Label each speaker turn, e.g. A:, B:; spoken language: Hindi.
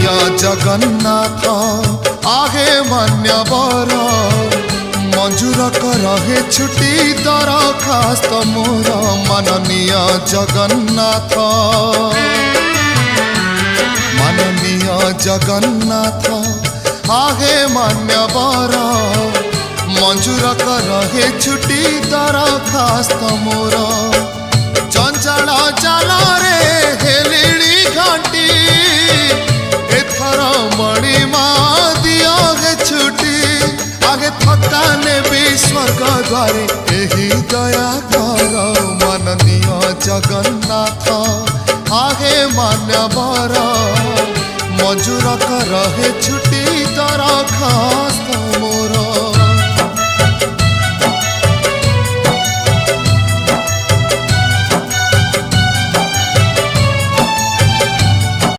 A: माननीय जगन्नाथ आहे मान्यवर मंजूर रहे छुट्टी दरखास्त मोर माननीय जगन्नाथ माननीय जगन्नाथ आहे मान्यवर मंजूर रहे छुट्टी दरखास्त मोर चंचल जाला रे हेलिणी घंटी एथर मणिमा दिया गे छुट्टी आगे थकाने भी स्वर्ग द्वारे यही दया कर माननीय जगन्नाथ आगे मान्यवर मंजूर रहे छुट्टी दरखास्त